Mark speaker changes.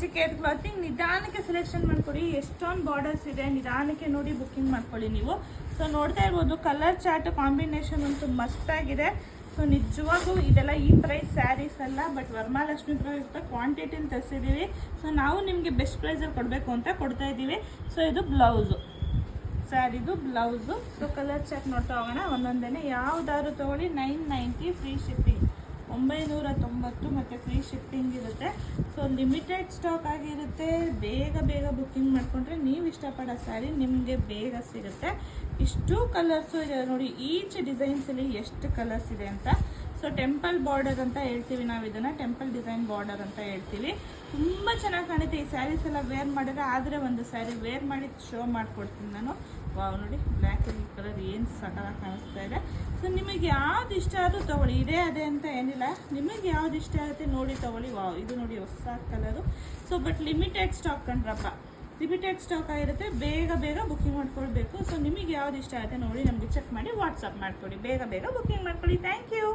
Speaker 1: ಸೊಫಿಸ್ಟಿಕೇಟ್ clothing. ನಿಧಾನಕ್ಕೆ selection ಮಾಡ್ಕೊಡಿ, ಎಷ್ಟೊಂದು ಬಾರ್ಡರ್ಸ್ ಇದೆ, ನಿಧಾನಕ್ಕೆ ನೋಡಿ ಬುಕ್ಕಿಂಗ್ ಮಾಡ್ಕೊಳ್ಳಿ ನೀವು. ಸೊ ನೋಡ್ತಾ ಇರ್ಬೋದು ಕಲರ್ ಚಾರ್ಟ್ ಕಾಂಬಿನೇಷನ್ ಅಂತೂ ಮಸ್ತಾಗಿದೆ. ಸೊ ನಿಜವಾಗೂ ಇದೆಲ್ಲ ಈ ಪ್ರೈಸ್ ಸ್ಯಾರೀಸ್ ಅಲ್ಲ, ಬಟ್ ವರಮಹಾಲಕ್ಷ್ಮಿ ಪ್ರಯುಕ್ತ ಕ್ವಾಂಟಿಟಿಲಿ ತರಿಸಿದ್ದೀವಿ. ಸೊ ನಾವು ನಿಮಗೆ ಬೆಸ್ಟ್ ಪ್ರೈಸಲ್ಲಿ ಕೊಡಬೇಕು ಅಂತ ಕೊಡ್ತಾ ಇದ್ದೀವಿ. ಸೊ ಇದು ಬ್ಲೌಸು, ಸ್ಯಾರಿದು ಬ್ಲೌಸು. ಸೊ ಕಲರ್ ಚಾರ್ಟ್ ನೋಡ್ತಾ ಹೋಗೋಣ ಒಂದೊಂದೇ. ಯಾವ್ದಾದ್ರು ತೊಗೊಳ್ಳಿ 990 ಫ್ರೀ ಶಿಪ್ಪಿಂಗ್, 990 ಮತ್ತು ಫ್ರೀ ಶಿಪ್ಪಿಂಗ್ ಇರುತ್ತೆ. ಸೊ ಲಿಮಿಟೆಡ್ ಸ್ಟಾಕ್ ಆಗಿರುತ್ತೆ. ಬೇಗ ಬುಕ್ಕಿಂಗ್ ಮಾಡಿಕೊಂಡ್ರೆ ನೀವು ಇಷ್ಟಪಡೋ ಸ್ಯಾರಿ ನಿಮಗೆ ಬೇಗ ಸಿಗುತ್ತೆ. ಇಷ್ಟು ಕಲರ್ಸು ಇದೆ ನೋಡಿ, ಈಚ್ ಡಿಸೈನ್ಸಲ್ಲಿ ಎಷ್ಟು ಕಲರ್ಸ್ ಇದೆ ಅಂತ. ಸೊ ಟೆಂಪಲ್ ಬಾರ್ಡರ್ ಅಂತ ಹೇಳ್ತೀವಿ ನಾವು ಇದನ್ನು, ಟೆಂಪಲ್ ಡಿಸೈನ್ ಬಾರ್ಡರ್ ಅಂತ ಹೇಳ್ತೀವಿ. ತುಂಬ ಚೆನ್ನಾಗಿ ಕಾಣುತ್ತೆ ಈ ಸ್ಯಾರೀಸ್ ಎಲ್ಲ ವೇರ್ ಮಾಡಿದ್ರೆ. ಆದರೆ ಒಂದು ಸ್ಯಾರಿ ವೇರ್ ಮಾಡಿ ಶೋ ಮಾಡಿಕೊಡ್ತೀನಿ ನಾನು. ವಾವ್ ನೋಡಿ, ಬ್ಲ್ಯಾಕ್ ಕಲರ್ ಏನು ಸಕಲಾಗಿ ಕಾಣಿಸ್ತಾ ಇದೆ. ಸೊ ನಿಮಗೆ ಯಾವ್ದು ಇಷ್ಟ ಆದರೂ ತೊಗೊಳ್ಳಿ, ಇದೇ ಅದೇ ಅಂತ ಏನಿಲ್ಲ, ನಿಮಗೆ ಯಾವ್ದು ಇಷ್ಟ ಆಗುತ್ತೆ ನೋಡಿ ತೊಗೊಳ್ಳಿ. ವಾವ್, ಇದು ನೋಡಿ ಹೊಸ colour. So but limited stock ಕಣ್ರಪ್ಪ, ಲಿಮಿಟೆಡ್ ಸ್ಟಾಕ್ ಆಗಿರುತ್ತೆ. ಬೇಗ ಬುಕ್ಕಿಂಗ್ ಮಾಡ್ಕೊಳ್ಬೇಕು. ಸೊ ನಿಮಗೆ ಯಾವ್ದು ಇಷ್ಟ ಆಗುತ್ತೆ ನೋಡಿ, ನಮಗೆ ಚೆಕ್ ಮಾಡಿ ವಾಟ್ಸಪ್ ಮಾಡಿಕೊಡಿ. ಬೇಗ ಬುಕ್ಕಿಂಗ್ ಮಾಡ್ಕೊಳ್ಳಿ. Thank you.